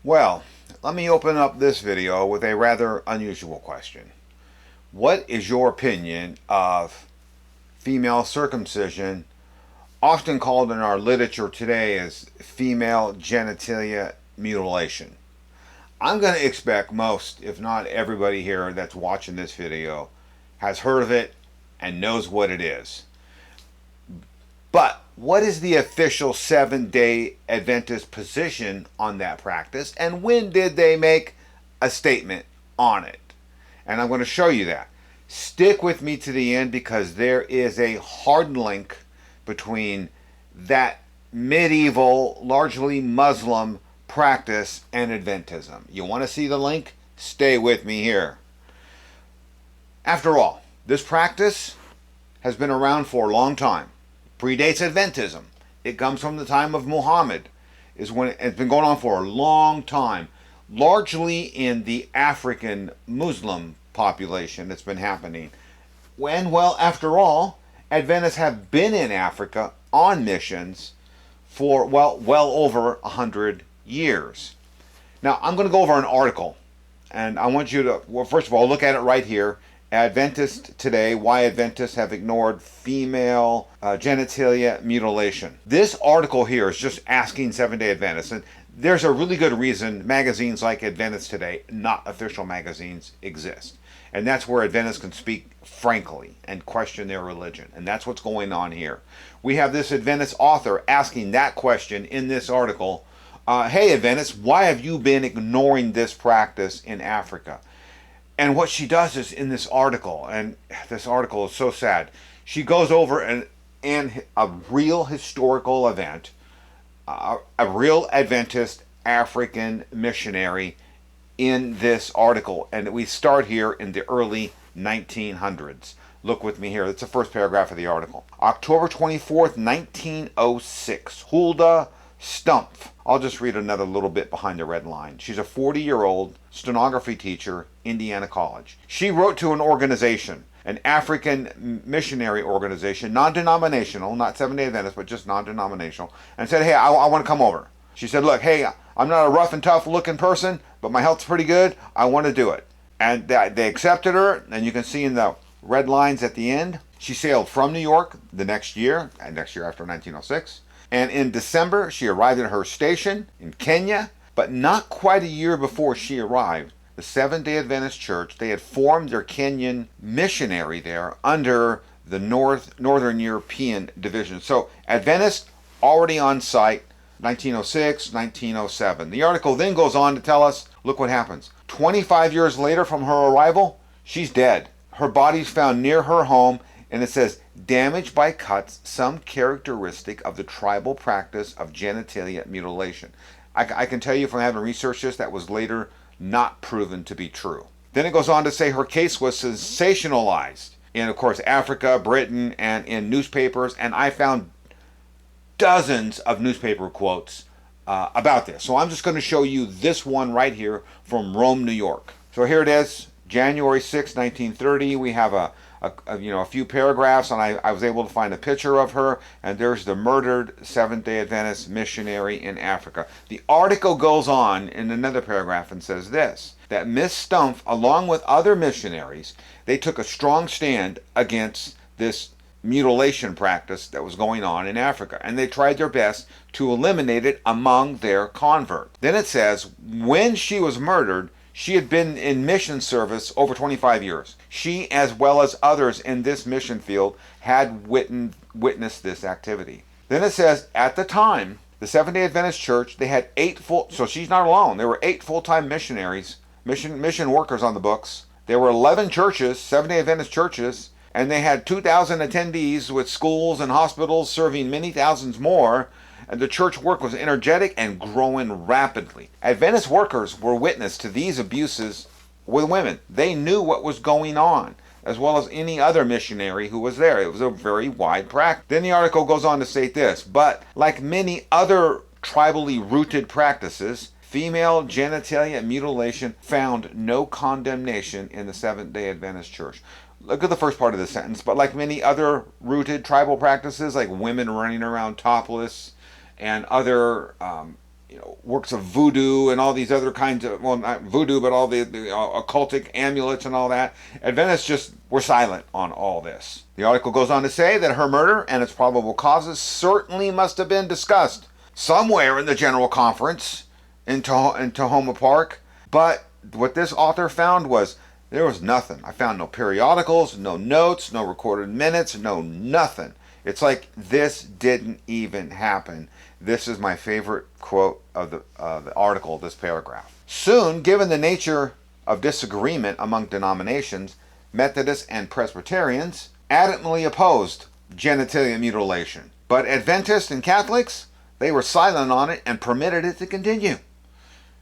Well, let me open up this video with a rather unusual question. What is your opinion of female circumcision, often called in our literature today as female genitalia mutilation? I'm going to expect most, if not everybody here that's watching this video, has heard of it and knows what it is. But what is the official Seventh-day Adventist position on that practice, and when did they make a statement on it? And I'm going to show you that. Stick with me to the end because there is a hard link between that medieval, largely Muslim practice and Adventism. You want to see the link? Stay with me here. After all, this practice has been around for a long time. Predates Adventism. It comes from the time of Muhammad. Is when it's been going on for a long time, largely in the African Muslim population. It's been happening. Well, after all, Adventists have been in Africa on missions for well over 100 years. Now, I'm going to go over an article, and I want you to, well, first of all, look at it right here. Adventist Today, Why Adventists Have Ignored Female Genitalia Mutilation. This article here is just asking Seventh-day Adventists, and there's a really good reason magazines like Adventist Today, not official magazines, exist. And that's where Adventists can speak frankly and question their religion. And that's what's going on here. We have this Adventist author asking that question in this article. Hey Adventists, why have you been ignoring this practice in Africa? And what she does is in this article, and this article is so sad, she goes over a real historical event, a real Adventist African missionary in this article. And we start here in the early 1900s. Look with me here. That's the first paragraph of the article. October 24th, 1906. Hulda Stumpf. I'll just read another little bit behind the red line. She's a 40-year-old stenography teacher, Indiana College. She wrote to an organization, an African missionary organization, non-denominational, not Seventh-day Adventist, but just non-denominational, and said, hey, I want to come over. She said, look, hey, I'm not a rough and tough looking person, but my health's pretty good. I want to do it. And they accepted her, and you can see in the red lines at the end, she sailed from New York the next year after 1906. And in December, she arrived at her station in Kenya. But not quite a year before she arrived, the Seventh-day Adventist Church, they had formed their Kenyan missionary there under the Northern European Division. So Adventists already on site, 1906, 1907. The article then goes on to tell us, look what happens. 25 years later from her arrival, she's dead. Her body's found near her home, and it says, damaged by cuts, some characteristic of the tribal practice of genitalia mutilation. I can tell you from having researched this, that was later not proven to be true. Then it goes on to say her case was sensationalized in, of course, Africa, Britain, and in newspapers, and I found dozens of newspaper quotes about this. So I'm just going to show you this one right here from Rome, New York. So here it is, January 6, 1930. We have a few paragraphs, and I was able to find a picture of her, and there's the murdered Seventh-day Adventist missionary in Africa. The article goes on in another paragraph and says this, that Miss Stumpf, along with other missionaries, they took a strong stand against this mutilation practice that was going on in Africa, and they tried their best to eliminate it among their converts. Then it says, when she was murdered, she had been in mission service over 25 years. She, as well as others in this mission field, had witnessed this activity. Then it says, at the time, the Seventh-day Adventist Church, they had so she's not alone. There were 8 full-time missionaries, mission workers on the books. There were 11 churches, Seventh-day Adventist churches, and they had 2,000 attendees with schools and hospitals serving many thousands more. And the church work was energetic and growing rapidly. Adventist workers were witness to these abuses with women. They knew what was going on, as well as any other missionary who was there. It was a very wide practice. Then the article goes on to state this, but like many other tribally rooted practices, female genitalia mutilation found no condemnation in the Seventh-day Adventist Church. Look at the first part of the sentence, but like many other rooted tribal practices, like women running around topless, and other works of voodoo and all these other kinds of, well, not voodoo, but all the occultic amulets and all that. Adventists just were silent on all this. The article goes on to say that her murder and its probable causes certainly must have been discussed somewhere in the General Conference in Tahoma Park, but what this author found was there was nothing. I found no periodicals, no notes, no recorded minutes, no nothing. It's like this didn't even happen. This is my favorite quote of the article, this paragraph. Soon, given the nature of disagreement among denominations, Methodists and Presbyterians adamantly opposed genitalia mutilation. But Adventists and Catholics, they were silent on it and permitted it to continue.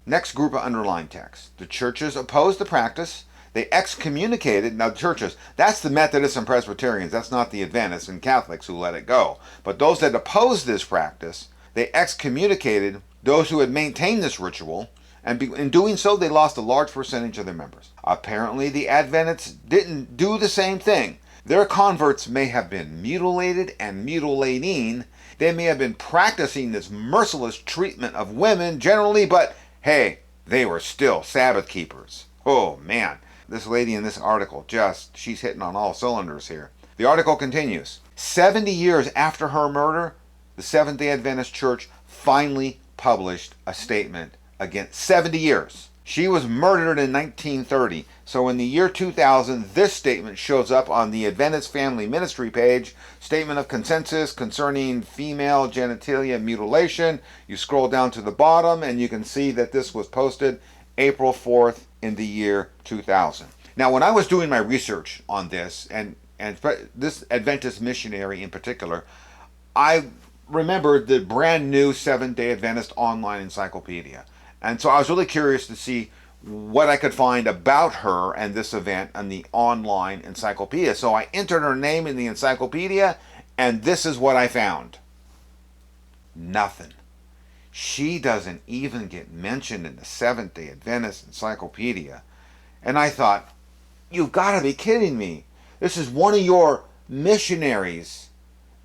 Next group of underlined text. The churches opposed the practice. They excommunicated, now churches, that's the Methodists and Presbyterians, that's not the Adventists and Catholics who let it go. But those that opposed this practice, they excommunicated those who had maintained this ritual, and in doing so, they lost a large percentage of their members. Apparently, the Adventists didn't do the same thing. Their converts may have been mutilated and mutilating. They may have been practicing this merciless treatment of women generally, but hey, they were still Sabbath keepers. Oh man, this lady in this article, she's hitting on all cylinders here. The article continues. 70 years after her murder, the Seventh-day Adventist Church finally published a statement against 70 years. She was murdered in 1930. So in the year 2000, this statement shows up on the Adventist Family Ministry page, Statement of Consensus Concerning Female Genitalia Mutilation. You scroll down to the bottom and you can see that this was posted April 4th in the year 2000. Now, when I was doing my research on this, and this Adventist missionary in particular, I remembered the brand new Seventh-day Adventist online encyclopedia. And so I was really curious to see what I could find about her and this event in the online encyclopedia. So I entered her name in the encyclopedia, and this is what I found. Nothing. She doesn't even get mentioned in the Seventh-day Adventist encyclopedia. And I thought, you've got to be kidding me. This is one of your missionaries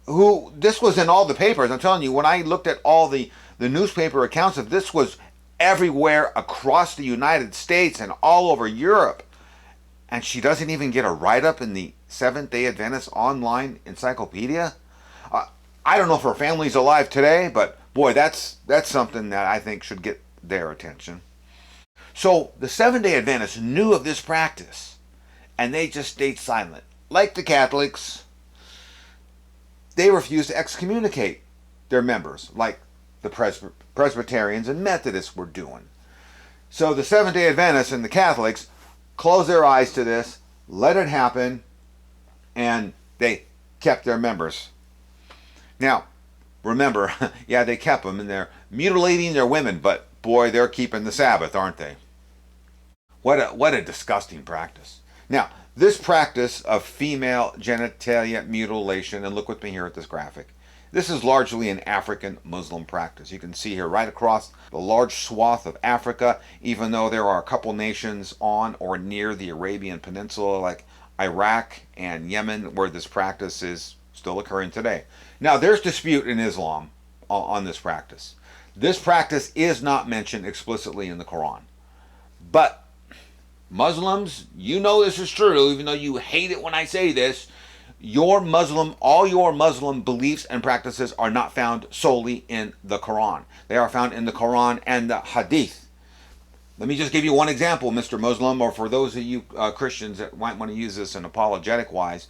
who, this was in all the papers. I'm telling you, when I looked at all the newspaper accounts of this, was everywhere across the United States and all over Europe. And she doesn't even get a write-up in the Seventh-day Adventist online encyclopedia. I don't know if her family's alive today, but boy, that's something that I think should get their attention. So the Seventh-day Adventists knew of this practice, and they just stayed silent. Like the Catholics, they refused to excommunicate their members, like the Presbyterians and Methodists were doing. So the Seventh-day Adventists and the Catholics closed their eyes to this, let it happen, and they kept their members. Now, remember, yeah, they kept them, and they're mutilating their women, but boy, they're keeping the Sabbath, aren't they? What a disgusting practice. Now, this practice of female genitalia mutilation, and look with me here at this graphic, this is largely an African Muslim practice. You can see here right across the large swath of Africa, even though there are a couple nations on or near the Arabian Peninsula like Iraq and Yemen where this practice is still occurring today. Now, there's dispute in Islam on this practice. This practice is not mentioned explicitly in the Quran. But Muslims, you know this is true, even though you hate it when I say this. All your Muslim beliefs and practices are not found solely in the Quran. They are found in the Quran and the Hadith. Let me just give you one example, Mr. Muslim, or for those of you Christians that might want to use this in apologetic-wise.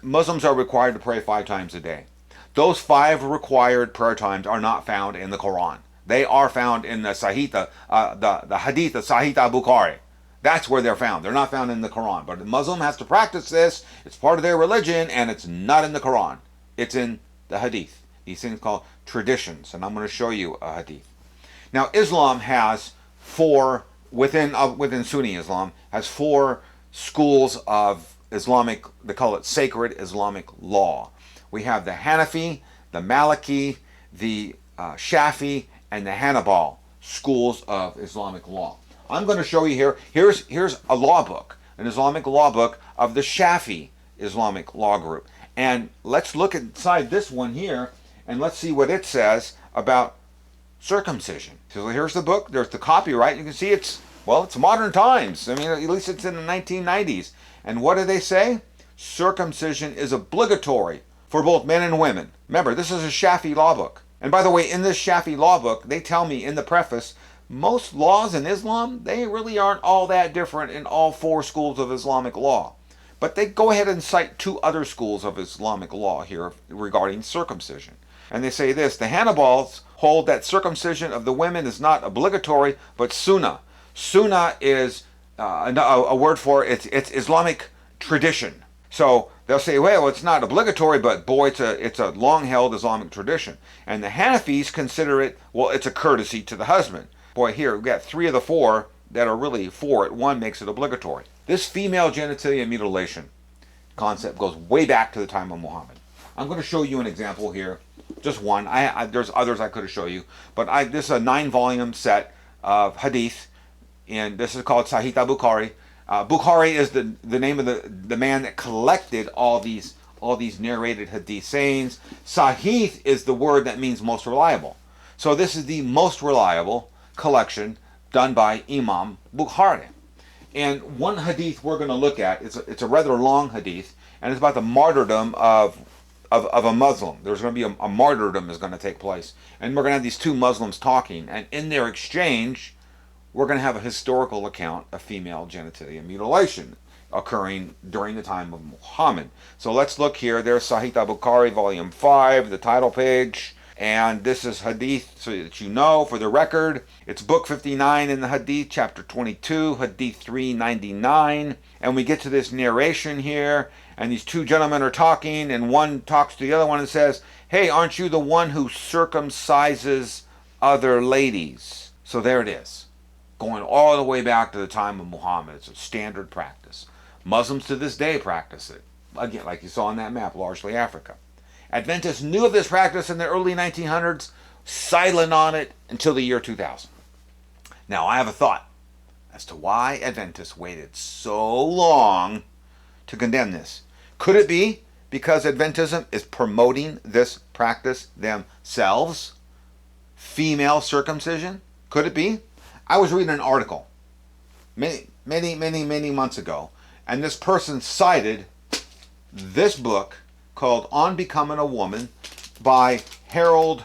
Muslims are required to pray 5 times a day. Those 5 required prayer times are not found in the Quran. They are found in the Hadith of Sahih al-Bukhari. That's where they're found. They're not found in the Quran. But a Muslim has to practice this. It's part of their religion, and it's not in the Quran. It's in the Hadith. These things called traditions, and I'm going to show you a Hadith. Now, Islam has 4, within Sunni Islam, has 4 schools of Islamic, they call it sacred Islamic law. We have the Hanafi, the Maliki, the Shafi, and the Hanbali schools of Islamic law. I'm going to show you here. Here's a law book, an Islamic law book of the Shafi Islamic law group. And let's look inside this one here, and let's see what it says about circumcision. So here's the book. There's the copyright. You can see it's modern times. I mean, at least it's in the 1990s. And what do they say? Circumcision is obligatory for both men and women. Remember, this is a Shafi law book. And by the way, in this Shafi law book, they tell me in the preface, most laws in Islam, they really aren't all that different in all 4 schools of Islamic law. But they go ahead and cite 2 other schools of Islamic law here regarding circumcision. And they say this: the Hanabals hold that circumcision of the women is not obligatory, but sunnah. Sunnah is a word for it's Islamic tradition. So they'll say, well, it's not obligatory, but boy, it's a long-held Islamic tradition. And the Hanafis consider it, well, it's a courtesy to the husband. Boy, here we've got 3 of the 4 that are really for it. 1 makes it obligatory. This female genitalia mutilation concept goes way back to the time of Muhammad. I'm going to show you an example here, just one. There's others I could have shown you, but this is a 9-volume set of hadith, and this is called Sahih al-Bukhari. Bukhari is the name of the man that collected all these narrated hadith sayings. Sahih is the word that means most reliable. So this is the most reliable collection done by Imam Bukhari. And one hadith we're going to look at, it's a rather long hadith, and it's about the martyrdom of a Muslim. There's going to be a martyrdom is going to take place. And we're going to have these 2 Muslims talking, and in their exchange, we're going to have a historical account of female genitalia mutilation occurring during the time of Muhammad. So let's look here. There's Sahih al-Bukhari, volume 5, the title page. And this is hadith, so that you know, for the record, it's book 59 in the hadith, chapter 22, hadith 399. And we get to this narration here, and these 2 gentlemen are talking, and one talks to the other one and says, hey, aren't you the one who circumcises other ladies? So there it is, going all the way back to the time of Muhammad. It's a standard practice. Muslims to this day practice it. Again, like you saw on that map, largely Africa. Adventists knew of this practice in the early 1900s, silent on it until the year 2000. Now, I have a thought as to why Adventists waited so long to condemn this. Could it be because Adventism is promoting this practice themselves? Female circumcision? Could it be? I was reading an article many months ago, and this person cited this book called On Becoming a Woman by Shryock,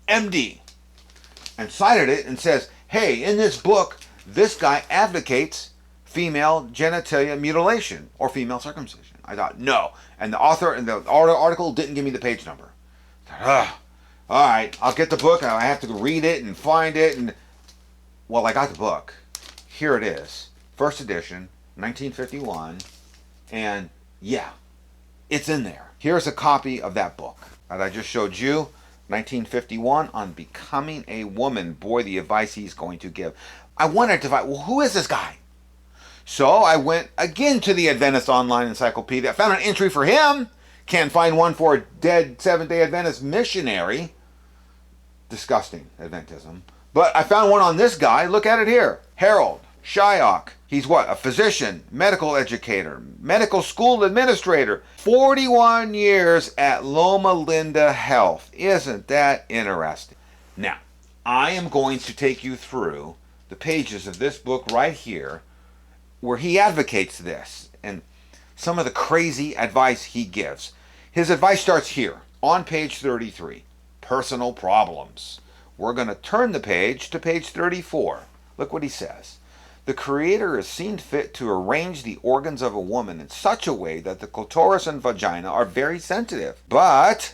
MD, and cited it and says, hey, in this book, this guy advocates female genitalia mutilation or female circumcision. I thought, no. And the author in the article didn't give me the page number. I thought, all right, I'll get the book. I have to read it and find it. And well, I got the book. Here it is. First edition, 1951. And yeah, it's in there. Here's a copy of that book that I just showed you, 1951, On Becoming a Woman. Boy, the advice he's going to give. I wanted to find, well, who is this guy? So I went again to the Adventist Online Encyclopedia. I found an entry for him. Can't find one for a dead Seventh-day Adventist missionary. Disgusting, Adventism. But I found one on this guy. Look at it here. Shryock. He's what? A physician, medical educator, medical school administrator. 41 years at Loma Linda Health. Isn't that interesting? Now, I am going to take you through the pages of this book right here where he advocates this and some of the crazy advice he gives. His advice starts here on page 33, personal problems. We're going to turn the page to page 34. Look what he says. The Creator has seen fit to arrange the organs of a woman in such a way that the clitoris and vagina are very sensitive. But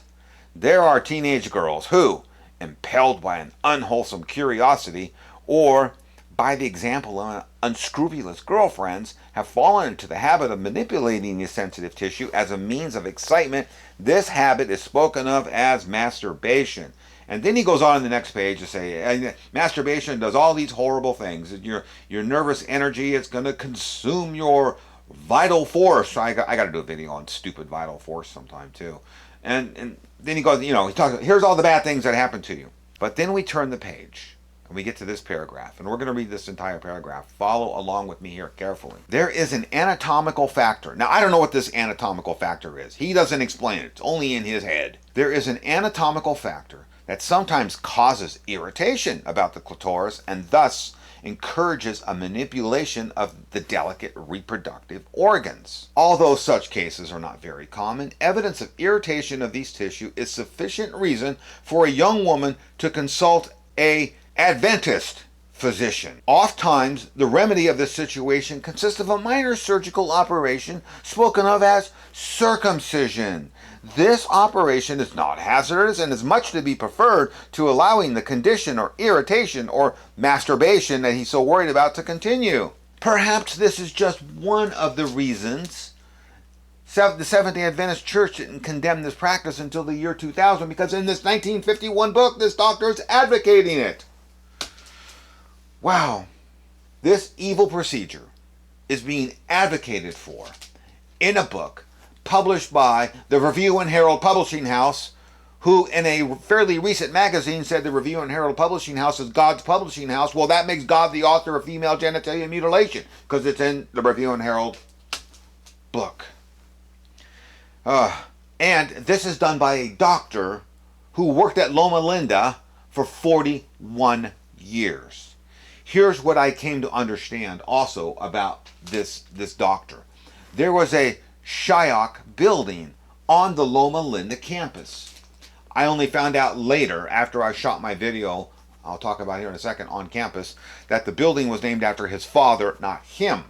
there are teenage girls who, impelled by an unwholesome curiosity or by the example of unscrupulous girlfriends, have fallen into the habit of manipulating the sensitive tissue as a means of excitement. This habit is spoken of as masturbation. And then he goes on in the next page to say, masturbation does all these horrible things. Your nervous energy is going to consume your vital force. I got to do a video on stupid vital force sometime too. And then he goes, he talks, here's all the bad things that happen to you. But then we turn the page and we get to this paragraph. And we're going to read this entire paragraph. Follow along with me here carefully. There is an anatomical factor. Now, I don't know what this anatomical factor is. He doesn't explain it. It's only in his head. There is an anatomical factor that sometimes causes irritation about the clitoris and thus encourages a manipulation of the delicate reproductive organs. Although such cases are not very common, evidence of irritation of these tissues is sufficient reason for a young woman to consult an Adventist physician. Oftentimes, the remedy of this situation consists of a minor surgical operation spoken of as circumcision. This operation is not hazardous and is much to be preferred to allowing the condition or irritation or masturbation that he's so worried about to continue. Perhaps this is just one of the reasons the Seventh-day Adventist Church didn't condemn this practice until the year 2000, because in this 1951 book, this doctor is advocating it. Wow, this evil procedure is being advocated for in a book published by the Review and Herald Publishing House, who in a fairly recent magazine said the Review and Herald Publishing House is God's publishing house. Well, that makes God the author of Female Genital Mutilation, because it's in the Review and Herald book. And this is done by a doctor who worked at Loma Linda for 41 years. Here's what I came to understand also about this doctor. There was a Shryock building on the Loma Linda campus. I only found out later, after I shot my video, I'll talk about here in a second, on campus, that the building was named after his father, not him.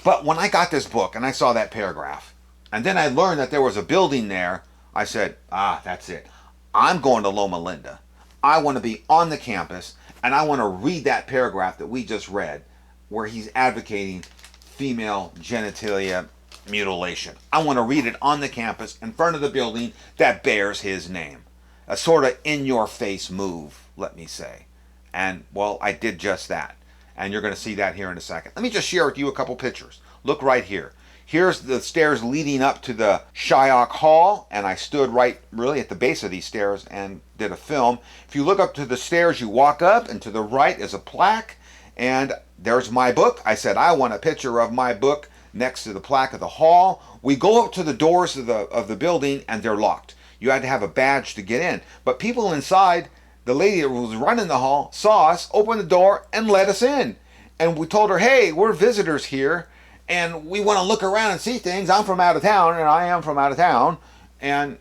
But when I got this book and I saw that paragraph, and then I learned that there was a building there, I said, that's it. I'm going to Loma Linda. I want to be on the campus, and I want to read that paragraph that we just read, where he's advocating female genitalia mutilation. I want to read it on the campus in front of the building that bears his name. A sort of in-your-face move, let me say. And, well, I did just that. And you're going to see that here in a second. Let me just share with you a couple pictures. Look right here. Here's the stairs leading up to the Shryock Hall, and I stood right really at the base of these stairs and did a film. If you look up to the stairs, you walk up, and to the right is a plaque, and there's my book. I said, I want a picture of my book next to the plaque of the hall. We go up to the doors of the building, and they're locked. You had to have a badge to get in. But people inside, the lady that was running the hall, saw us, opened the door, and let us in. And we told her, hey, we're visitors here, and we want to look around and see things. I'm from out of town, and I am from out of town. And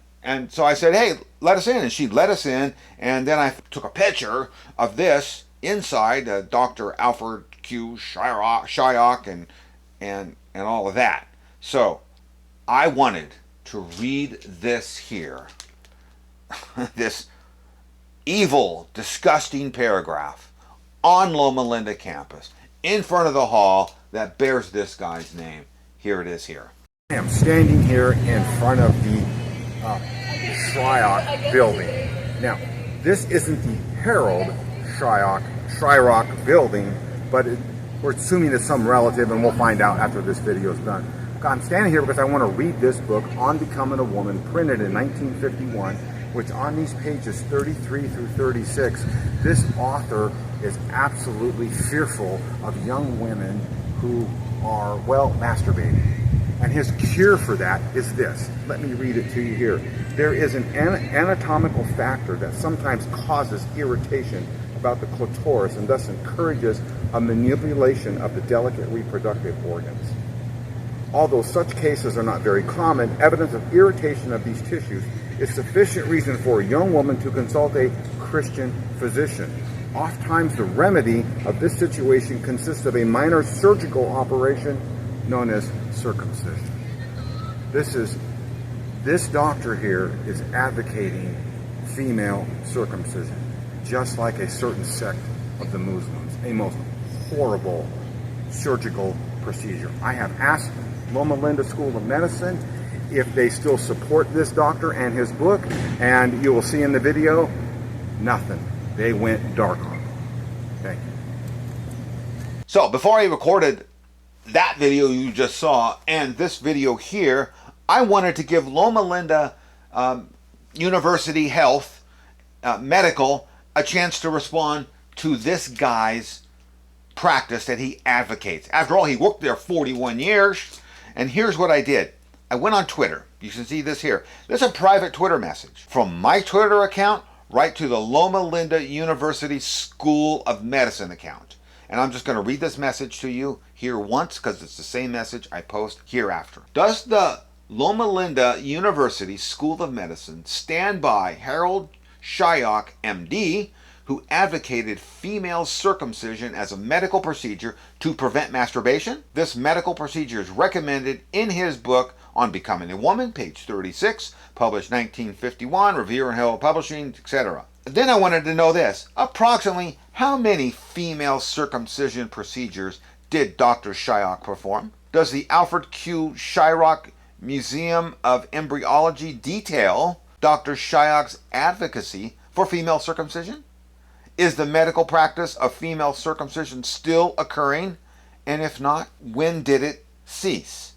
so I said, hey, let us in. And she let us in, and then I took a picture of this inside, Dr. Alfred Q. Shryock and all of that. So I wanted to read this here, this evil, disgusting paragraph on Loma Linda campus in front of the hall that bears this guy's name. Here it is here. I am standing here in front of the Shryock building. Now, this isn't the Herald Shryock building, but we're assuming it's some relative, and we'll find out after this video is done. I'm standing here because I want to read this book, On Becoming a Woman, printed in 1951, which on these pages 33 through 36, this author is absolutely fearful of young women who are, well, masturbating. And his cure for that is this. Let me read it to you here. There is an anatomical factor that sometimes causes irritation about the clitoris and thus encourages a manipulation of the delicate reproductive organs. Although such cases are not very common, evidence of irritation of these tissues is sufficient reason for a young woman to consult a Christian physician. Oftentimes the remedy of this situation consists of a minor surgical operation known as circumcision. This doctor here is advocating female circumcision, just like a certain sect of the Muslims, a most horrible surgical procedure. I have asked Loma Linda School of Medicine if they still support this doctor and his book, and you will see in the video, nothing. They went dark on it. Thank you. So before I recorded that video you just saw and this video here, I wanted to give Loma Linda University Health Medical a chance to respond to this guy's practice that he advocates. After all, he worked there 41 years. And here's what I did. I went on Twitter. You can see this here. There's a private Twitter message from my Twitter account right to the Loma Linda University School of Medicine account. And I'm just going to read this message to you here once because it's the same message I post hereafter. Does the Loma Linda University School of Medicine stand by Harold Shryock, MD, who advocated female circumcision as a medical procedure to prevent masturbation? This medical procedure is recommended in his book On Becoming a Woman, page 36, published 1951, Revere and Herald Publishing, etc. Then I wanted to know this. Approximately how many female circumcision procedures did Dr. Shryock perform? Does the Alfred Q. Shryock Museum of Embryology detail Dr. Shryock's advocacy for female circumcision? Is the medical practice of female circumcision still occurring? And if not, when did it cease?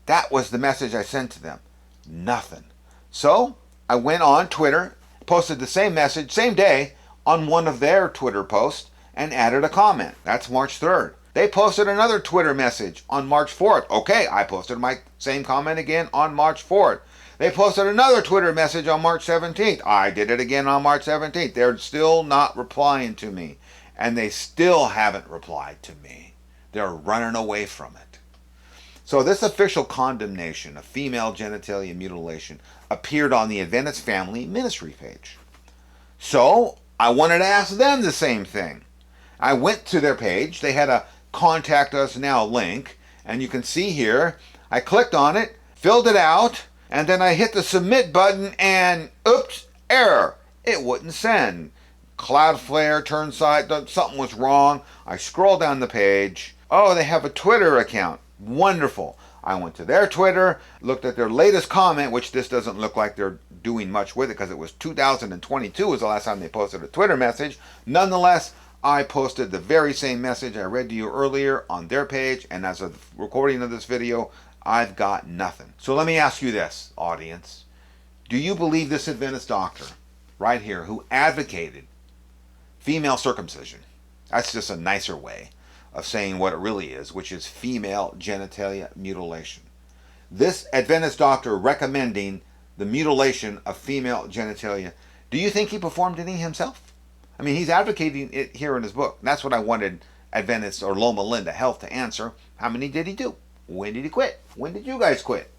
That was the message I sent to them. Nothing. So I went on Twitter, posted the same message, same day, on one of their Twitter posts, and added a comment. That's March 3rd. They posted another Twitter message on March 4th. Okay, I posted my same comment again on March 4th. They posted another Twitter message on March 17th. I did it again on March 17th. They're still not replying to me. And they still haven't replied to me. They're running away from it. So this official condemnation of female genitalia mutilation appeared on the Adventist Family Ministry page. So I wanted to ask them the same thing. I went to their page. They had a Contact Us Now link. And you can see here, I clicked on it, filled it out, and then I hit the submit button and, oops, error. It wouldn't send. Cloudflare turned side, something was wrong. I scrolled down the page. Oh, they have a Twitter account. Wonderful. I went to their Twitter, looked at their latest comment, which this doesn't look like they're doing much with it because it was 2022 was the last time they posted a Twitter message. Nonetheless, I posted the very same message I read to you earlier on their page, and as of the recording of this video, I've got nothing. So let me ask you this, audience. Do you believe this Adventist doctor right here who advocated female circumcision? That's just a nicer way of saying what it really is, which is female genitalia mutilation. This Adventist doctor recommending the mutilation of female genitalia, do you think he performed any himself? I mean, he's advocating it here in his book. That's what I wanted Adventist or Loma Linda Health to answer. How many did he do? When did he quit? When did you guys quit?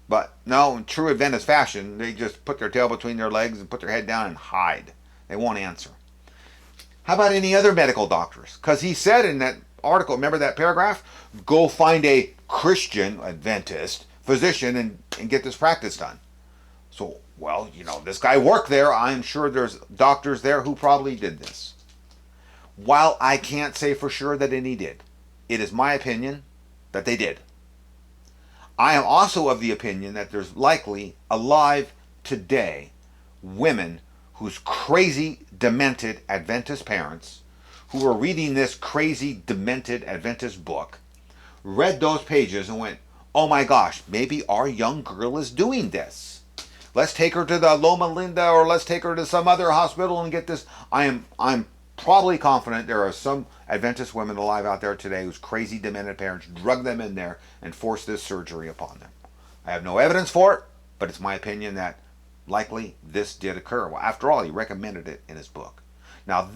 But no, in true Adventist fashion, they just put their tail between their legs and put their head down and hide. They won't answer. How about any other medical doctors? Because he said in that article, remember that paragraph? Go find a Christian Adventist physician and get this practice done. So, well, you know, this guy worked there. I'm sure there's doctors there who probably did this. While I can't say for sure that any did, it is my opinion that they did. I am also of the opinion that there's likely alive today women whose crazy, demented Adventist parents who were reading this crazy, demented Adventist book read those pages and went, oh my gosh, maybe our young girl is doing this. Let's take her to the Loma Linda or let's take her to some other hospital and get this. I'm probably confident there are some Adventist women alive out there today whose crazy, demented parents drug them in there and forced this surgery upon them. I have no evidence for it, but it's my opinion that likely this did occur. Well, after all, he recommended it in his book. Now,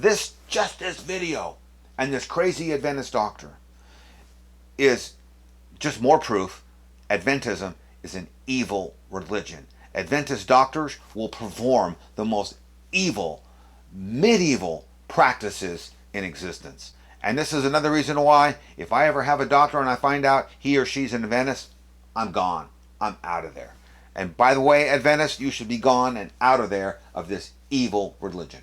just this video and this crazy Adventist doctor is just more proof Adventism is an evil religion. Adventist doctors will perform the most evil, medieval practices in existence. And this is another reason why, if I ever have a doctor and I find out he or she's an Adventist, I'm gone. I'm out of there. And by the way, Adventists, you should be gone and out of there of this evil religion.